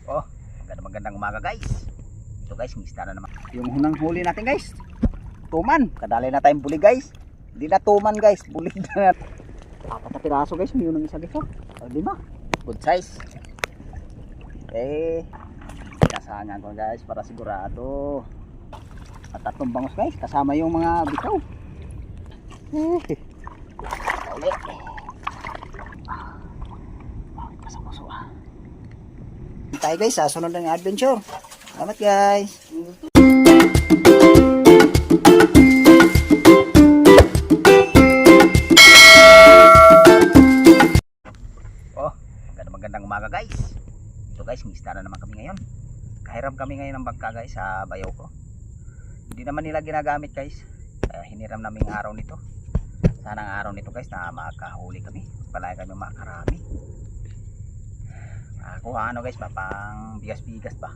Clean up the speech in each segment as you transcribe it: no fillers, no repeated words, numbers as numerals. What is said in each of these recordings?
Oh, magandang umaga guys. Ito guys, mista na naman. Yung hunang huli natin guys. Tuman. Kadali na tayong buli guys. Hindi na tuman guys, bulig na. Apat na piraso guys, may unang isa guys. Oh, 5. Good size. Kasangan ko guys para sigurado. At 3 bangus guys, kasama yung mga bitaw. Uli. Pasok-pasok ah. Tayo guys sa sunod ng adventure. Salamat guys. Oh, magandang umaga guys. Ito guys, mista na naman kami ngayon. Kahiram kami ngayon ng bangka guys sa bayaw ko. Hindi naman nila ginagamit guys. Kaya hiniram namin ang araw nito. Sana ang araw nito guys na makahuli kami. Palagi kami makarami. Kuha ano guys, pang bigas-bigas ba.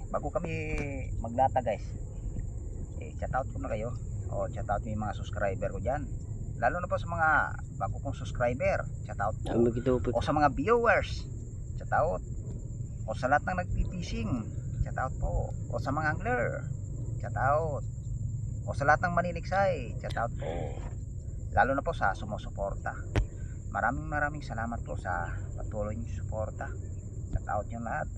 Bago kami maglata guys, chat out ko na kayo. Chat out yung mga subscriber ko dyan. Lalo na po sa mga bago kong subscriber, chat out po. O sa mga viewers, chat out. O sa lahat ng nagpipishing, chat out po. O sa mga angler, chat out. O sa lahat ng maniniksay, chat out po. Lalo na po sa sumusuporta. Maraming salamat po sa patuloy niyong suporta. Shout out yung lahat.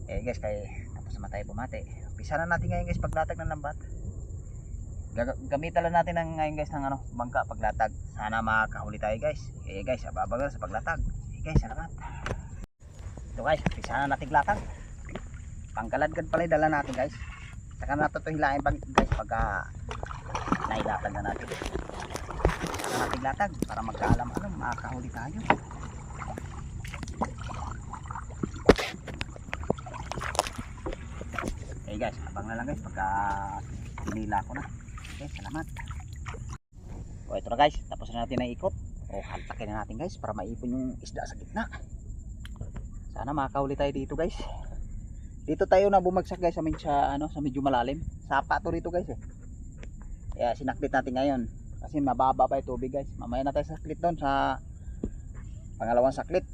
Guys, tapos naman tayo bumati. Umpisa na natin ngayon guys paglatag ng lambat. Gamitan lang natin ngayon guys ng bangka paglatag. Sana makahuli tayo guys. Guys, ababagal sa paglatag. Guys, salamat. Ito guys, umpisa na natin latag. Pangkaladkad pala yung dala natin guys. Saka natin ito hilain guys pagka nailatag na natin. Nating latag para magkaalam-alam makakahuli tayo. Guys, abang na lang guys pagka pinila ko na. Salamat. Ito na guys, tapos na natin na ikot. Hantakin na natin guys para maipon yung isda sa gitna. Sana makakahuli tayo dito guys. Dito tayo na bumagsak guys sa medyo malalim. Sapa to rito guys Kaya sinaklit natin ngayon. Kasi mababa pa yung tubig guys. Mamaya na tayo saklit doon sa pangalawang saklit.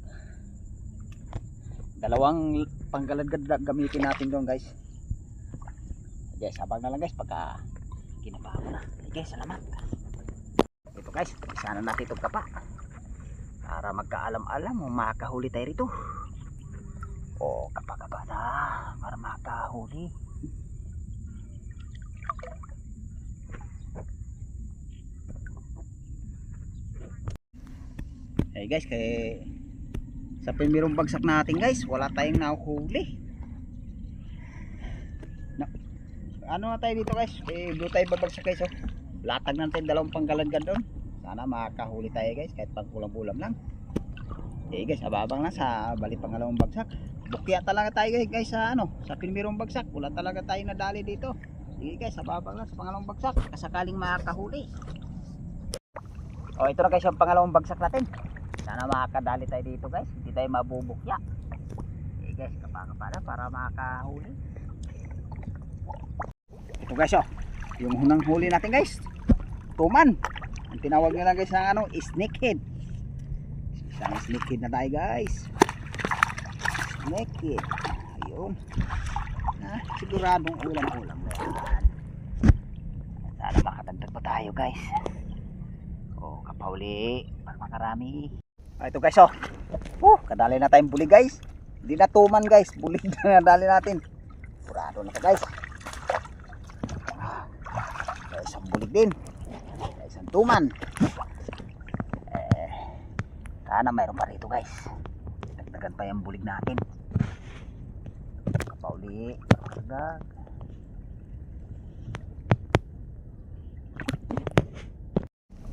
Dalawang panggaladgad gamitin natin doon guys. Guys, abang na lang guys pagka ginabahan mo na. Guys, salamat. Ito guys, sana natin itong kapa. Para magkaalam-alam o makahuli tayo rito. Kapa-kapa na. Para makahuli. Guys, sa primerong bagsak natin guys, wala tayong nahuhuli. Ano na tayo dito guys? Doon tayo babagsak guys. Latag natin 2 panggaladgad doon. Sana makakahuli tayo guys kahit pang kulang-kulang lang. Guys, ababang lang sa bali pangalawang bagsak. Bukya talaga tayo guys sa sa primerong bagsak. Wala talaga tayo nadali dito. Sige guys, ababang lang sa pangalawang bagsak. Kasakaling makakahuli. Ito na guys yung pangalawang bagsak natin. Sana makakadali tayo dito guys. Hindi tayo mabubukya. Guys, kapaka na para makakahuli. Ito guys yung hunang huli natin guys. Tuman. Ang tinawag nila guys ng snakehead. Isang snakehead na tayo guys. Snakehead. Ayun. Siguradong ulam-ulam na yan. Sana makatagdag pa tayo guys. Kapauli para makarami. Ito guys kadali na tayong bulig guys. Hindi na tuman guys, bulig na nadali natin. Purado na ito guys. Isang bulig din. Isang tuman. Sana mayroon pa rito guys. Dagdagan pa yung bulig natin. Kapauli, dagdag.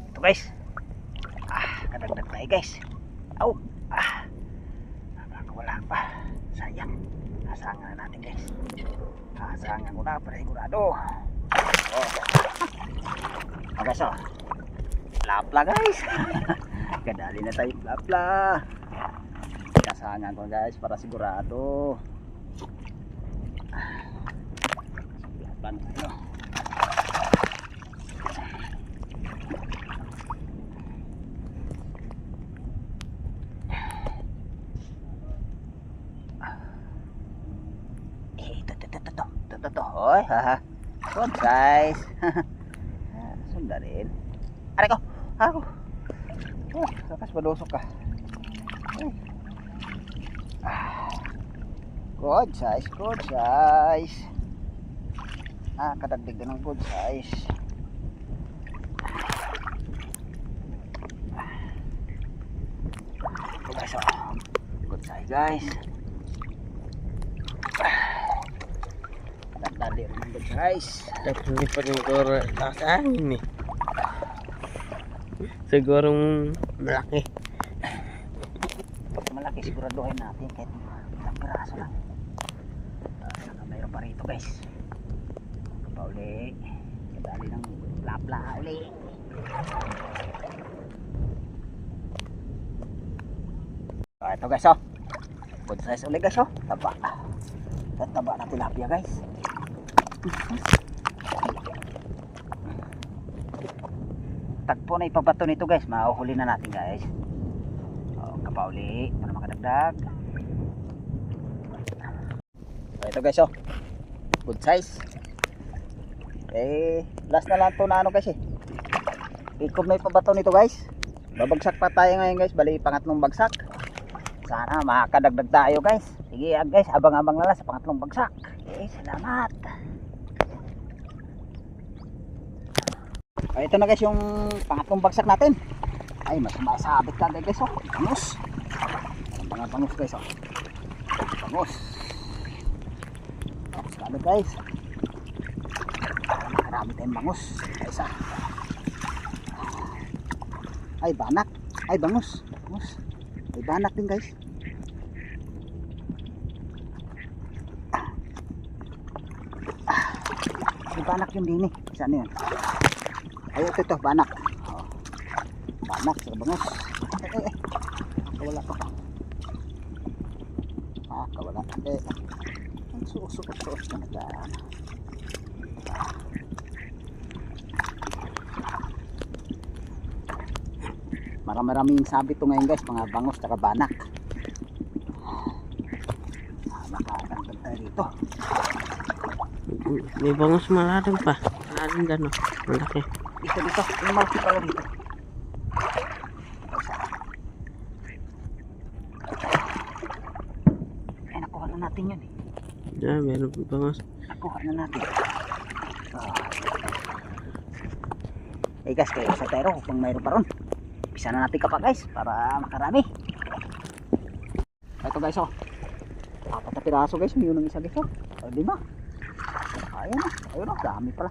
Ito guys. Kadagdag tayo guys. Wala pa. Sayang. Kasangan na natin guys. Kasangan ko na para sigurado. Guys lapla guys. Kadali na tayo lapla. Kasangan ko guys para sigurado. Lapla na tayo. Ito. Hoy, haha. Good size. Sundarin. Aray ko. Ako. Oh, lakas malusok ka. Good size, good size. Kadagdag din ng good size. Guys, good size guys. Kadagdag din ng good size. Dapat hindi pa rin siguro kakaanin eh. Siguro malaki. Pag malaki siguraduhin natin kahit ilang piraso lang. Mayroon pa rito guys. Pauli. Kadali ng lapla uli. Ito guys oh. Good size uli guys oh. Taba. Taba na tilapia guys. Tagpo na ipabato nito guys. Mahuhuli na natin guys. Kapauli para makadagdag. Ito guys oh. Good size. Last na lang to na ano guys eh. Ikob na ipabato nito guys. Babagsak pa tayo ngayon guys. Bali pangatlong bagsak. Sana makakadagdag tayo guys. Sige guys, abang-abang na lang sa pangatlong bagsak. Salamat. Ito na guys yung pangatlong bagsak natin. Ay, mas masabit ka guys oh. Bangus. Mga bangus guys oh. Bangus. Bangus ka guys. Marami tayong bangus. Isa. Ay, banak. Ay, bangus. Bangus. Ay, banak din guys. Ay, banak yung dini. Saan yun? Ay, ito banak. Banak sa bangus. Kawala pa. Kawala. Ang suok na nagdaan. Maraming sabit to ngayon guys, mga bangus at banak. Makakagdag tayo dito. May bangus malalim pa. Malalim gano. Malaki. Dito. Yung malaki pala dito. Ay, nakuha na natin yun eh. Yeah, meron pa bangus. Nakuha na natin. Guys, kayo sa tero kung mayroon pa ron. Bisa na natin kapag guys para makarami. Ito guys oh. 4 na piraso guys. Yun ang isa guys oh. 5. Ayun oh. Dami pala.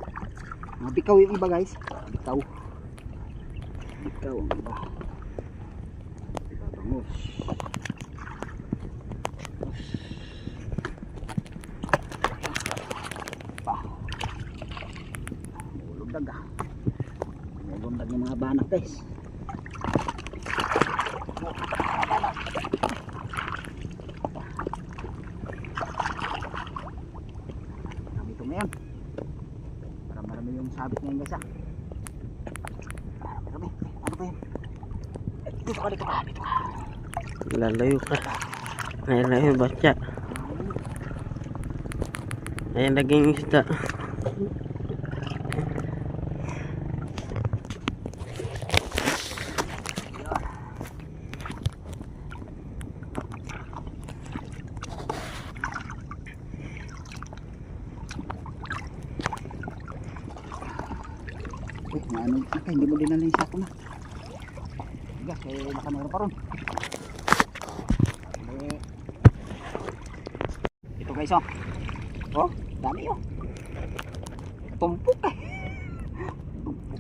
Mga bikaw yung iba guys. Bikaw ang iba. Bangus. Ulugdag ah. Ulugdag yung mga banak guys. Marami yung sabit ngayon guys ah. Marami. Ano ba yun? Dito ka. Lalayo ka. Lalayo batya. Ayan naging isda. Hindi mo dinala yung sako na. Tigas, nakameron pa ron. Ito guys oh. Oh, dami oh. Tumpok eh.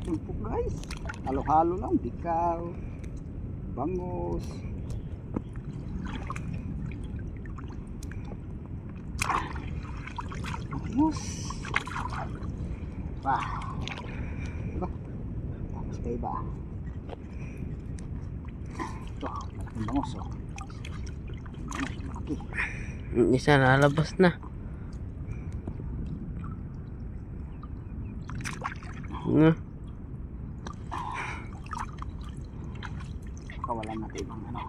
Tumpok guys. Halo-halo lang. Bikaw. Bangus. Bangus. Wah. Iba. Ito, malaking bangus oh. Malaki. Isa lalabas na. Kawalan natin ibang ano.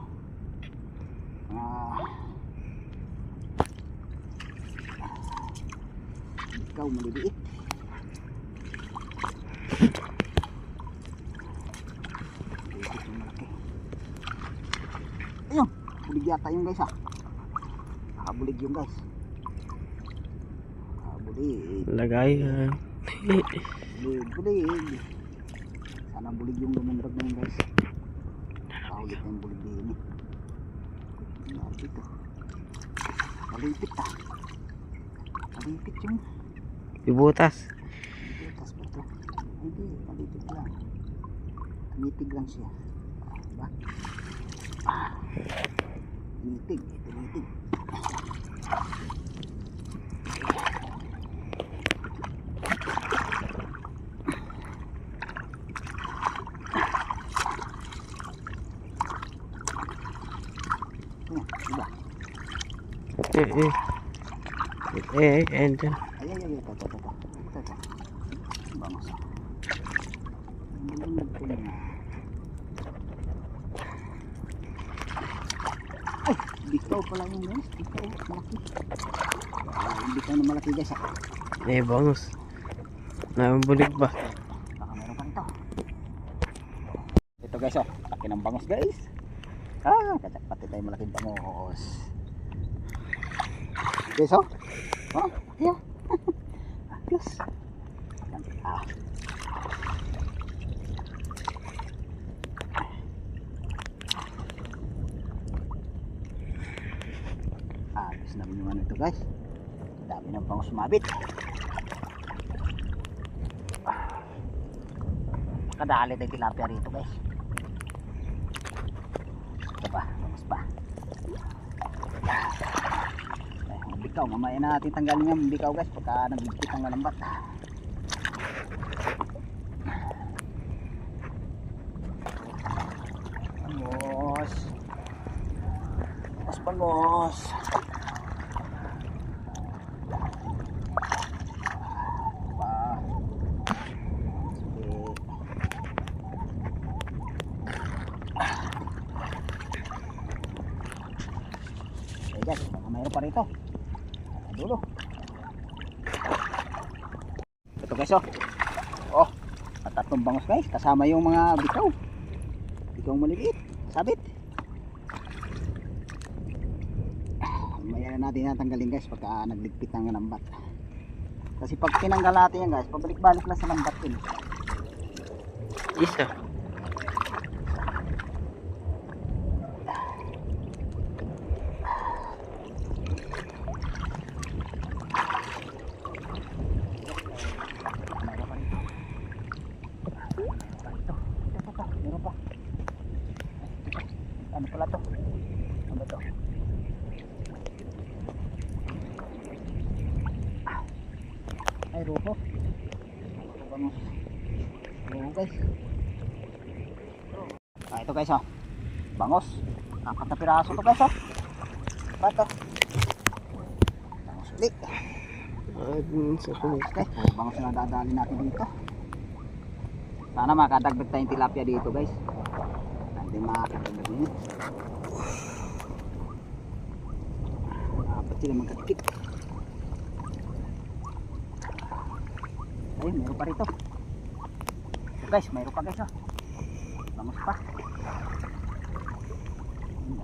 Ikaw maliliit. Maliliit yung malaki. Ayun, bulig yata yung guys ha. Nakabulig yung guys. Nakabulig. Lagayan. Bulig. Sana bulig yung lumundrag na yun guys. Nakaulit na yung bulig din eh. Dito. Malipit ah. Malipit yung Ibutas. butas ba ito? Hindi, malipit lang. Tinitig lang siya. Diba? Tinitig. Diba? Ito. Ay, ito. Vamos. Ay, bitaw pala yung guys. Bitaw, malaki. Bitaw na malaki guys. Bangus. Nabulig ba? Baka meron pa ito. Ito guys oh, laki ng bangus guys. Pati tayo malaking bangus. Guys oh. Oh, ayan. Ayos. Ayos namin yung ano ito guys. Dami ng bangus sumabit. Kadali tayo tilapia rito guys. Ito pa, bangus pa. Bikaw, mamaya natin tanggalin yung bikaw guys pagka nagligpit ang malambat. Bangos. Guys, baka mayroon pa rito. Dulo. Ito guys oh. At tatlong bangos guys kasama yung mga bikaw. Bikaw maliliit, sabit. Mamaya natin natanggalin guys pagka nagligpit ng lambat. Kasi pag tinanggal natin yan guys, pabalik-balik lang sa lambat yun. Isa. Meron pa. Ano pala to? Ano ba to? Ay, rupo. Bangus. Rupo guys. Ito guys Bangus. 4 na piraso to guys Pato. Bangus ulit. Okay. Bangus na dadali natin dito. Sana makadagdag tayong tilapia dito guys. Hindi makakadagdag nyo. Dapat sila magkakit. Ay, mayroon pa rito. Guys, mayroon pa guys Bangus pa.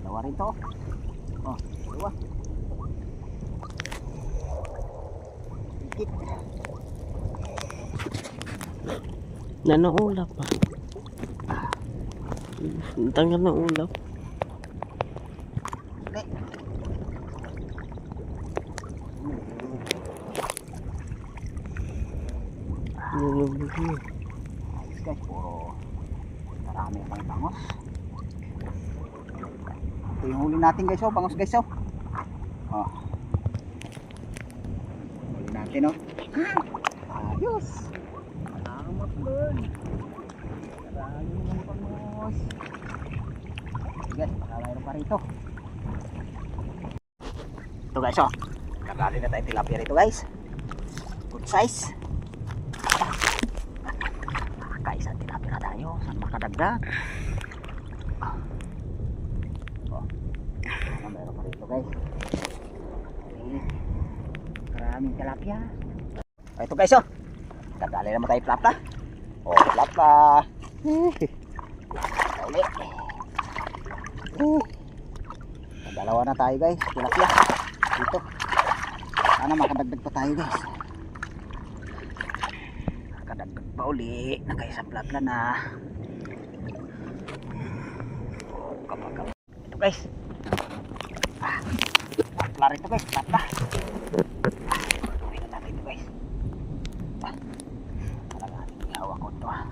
Dalawa rito dalawa. Ikit. Nanaulap pa. Tanggal na ulap. Nilubog mo. Ayos guys, puro marami pang bangus. Ito yung huli natin guys bangus guys huli natin ayos. Salamat doon. Marami ng bangus. Guys, baka mayroon pa rito. Ito guys nakali na tayong tilapia rito guys. Good size. Kaisa tilapia na tayo. Saan makadagdag? Mayroon pa rito guys. Okay. Maraming tilapia. Ito guys oh. Kadali naman tayo plapla. Oh, plapla. Ulit. Dalawa na tayo guys. Tilapia. Dito. Sana makadagdag pa tayo guys. Makadagdag pa uli. Nakaisang plapla na. Oh, kapag. Ito guys. Plapla rin ito guys. Plapla. Gawin na natin ito guys. Talaga hawak ko ito ah.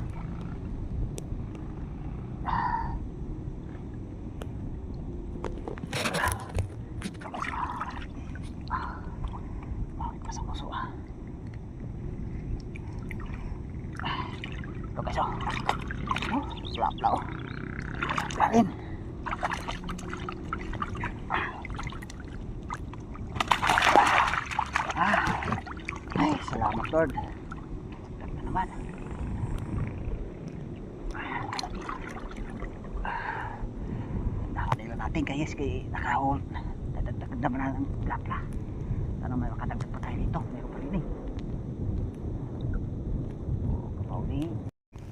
Bakit pa sa puso ah. Ito guys oh. Plapla oh. Plapla rin. Ay, salamat Lord. Ganda naman. Nakanila natin guys kay nakahol. Dadagdag naman ng plapla. Sana may makadagdag pa tayo dito. Meron pa rin eh. Kapauli.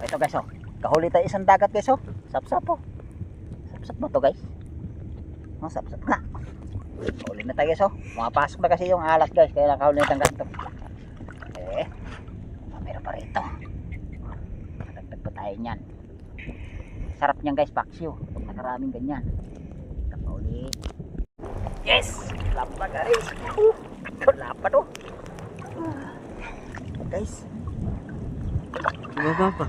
Ito guys oh. Kahuli tayo isang dagat guys oh. Sapsap oh. Sapsap ba to guys? Oh, sapsap nga. Kahuli na tayo guys oh. Mapasok na kasi yung alat guys. Kaya nakahuli na ganito. Meron pa rito. Nakadagdag pa tayo niyan. Sarap niyan guys, paksyo. Pag nakaraming ganyan. Kapauli. Yes! Lapa guys. Lapa to. Guys. Baba pa.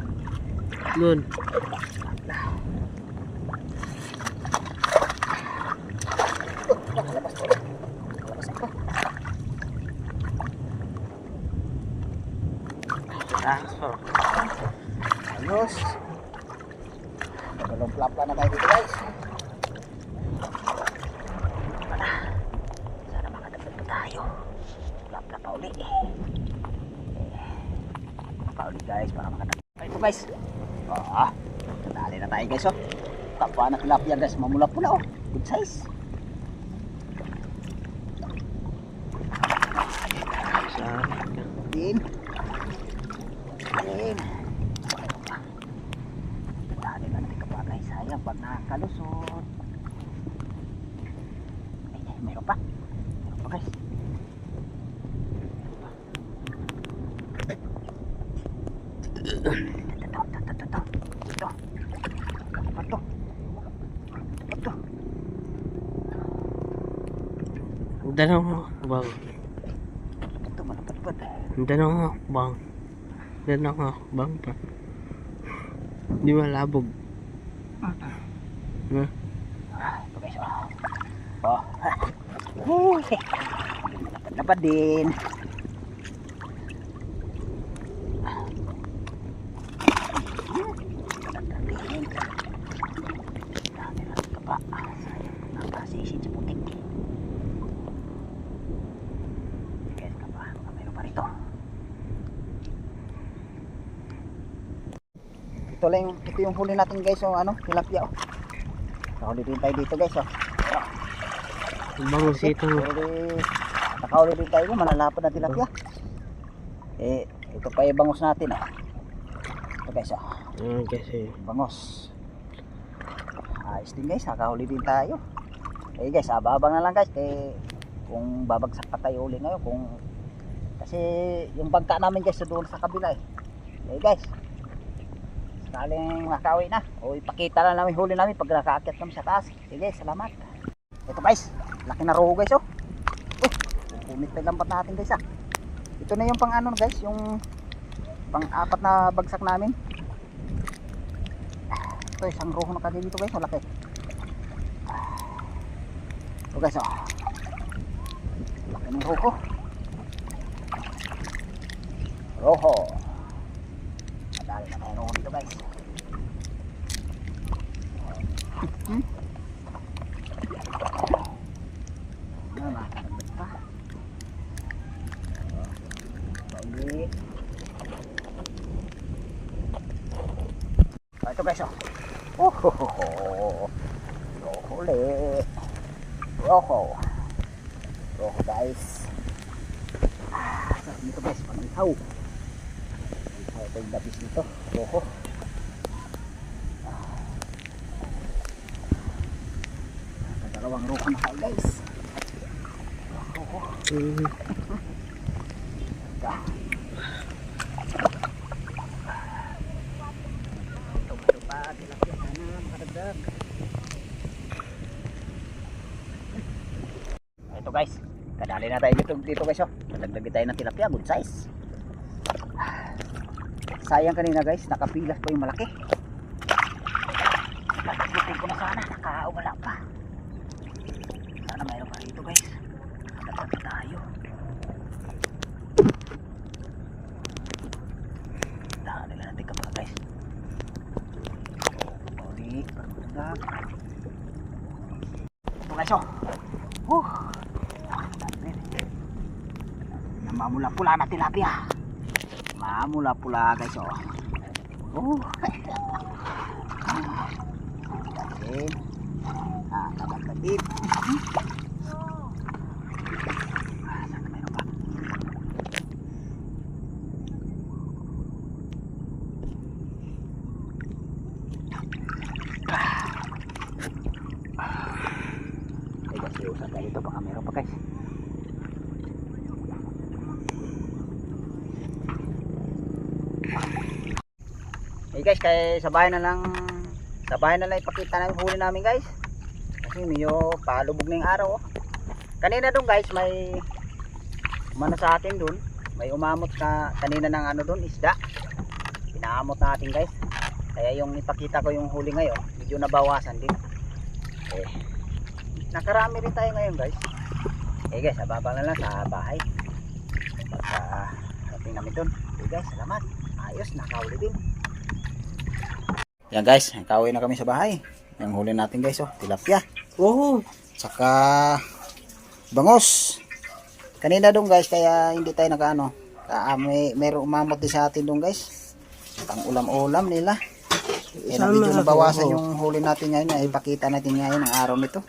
Doon. Labas ko. Labas ko. Ayos. Dalawang plapla na tayo dito guys. Sana makadagdag pa tayo. Plapla pa uli. Pa uli guys para makadagdag. Ito guys. Nadali na tayo guys oh. Kapwa na tilapia guys. Mamula-pula oh. Good size. Din. Dali natin kapagay. Sayang pag nakalusot. Ay, meron pa. Meron pa guys. Ito. Danong bang. Ito malapad-pad. Danong bang. Danong bang pa. Di malabog. Ito guys oh. Lapad din. Napasisid sa putik. Guys ka pa. Mayroon pa rito. Ito yung huli natin guys oh, ano, tilapia oh. Nakahuli din tayo dito guys oh. Bangus ito. Nakahuli din tayo malalapad na tilapia. Ito pa yung bangus natin oh. Ito guys oh. Kasi Bangus. Ayos din guys, nakahuli din tayo. Guys, abang na lang guys kung babagsak pa tayo uli ngayon kasi yung bangka namin guys doon sa kabila guys. Sakaling nakawi na o ipakita lang namin huli namin pag nakaakyat kami sa taas. Sige, salamat. Ito guys, laki na roho guys oh. Punit na lambat natin guys ah. Ito na yung pang ano guys, yung pang apat na bagsak namin. Ito isang roho na kagay dito guys, malaki. Ito guys oh. Laki ng roho. Roho. Madali na tayo roho dito guys. Makakagad pa. Pauli. Ito guys oh. Roho ulit. Roho guys. Sarap nito guys, pag-ihaw. Ito yung dabis nito. Oho. Dalawang roka na tayo guys. Oho. Ito pa, tilapia sana makadagdag. Ito guys, kadali na tayo dito guys oh. Kadagdag tayo ng tilapia, good size. Sayang kanina guys, nakapilas pa yung malaki. Pagkutin ko na sana, nakawala pa. Sana mayroon pa rito guys. Kadagdag tayo. Dahil nila natin kapag guys. Uli, kadagdag. Ito guys oh. Namamula-pula na tilapia. Mamula-pula guys oh. Ayan. Nakakatid. Sana mayroon pa. Ay guys, iusan tayo dito. Baka mayroon pa guys. Hey guys, kaya sa bahay na lang ipakita namin huli namin guys. Kasi medyo palubog na yung araw oh. Kanina doon guys, may umano sa atin doon. May umamot na kanina ng ano doon, isda. Pinaamot natin guys. Kaya yung ipakita ko yung huli ngayon, medyo nabawasan din. Nakarami rin tayo ngayon guys. Guys, ababa na lang sa bahay. Pagka rating namin doon. Guys, salamat. Ayos, nakahuli din. Yan guys, nakauwi na kami sa bahay. Yung huli natin guys oh, tilapia. Saka bangos. Kanina doon guys, kaya hindi tayo nakaano. Meron umamot din sa atin doon guys. Pang ulam-ulam nila. Medyo nabawasan yung huli natin ngayon. Ipakita natin ngayon ang araw nito.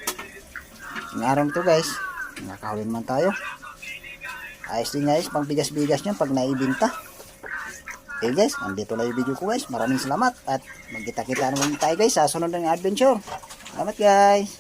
Ang araw nito guys, nakahuli naman tayo. Ayos din guys, pang bigas-bigas nyo pag naibinta. Okay guys, nandito lang yung video ko guys. Maraming salamat at magkita-kita naman tayo guys sa sunod ng adventure. Salamat guys.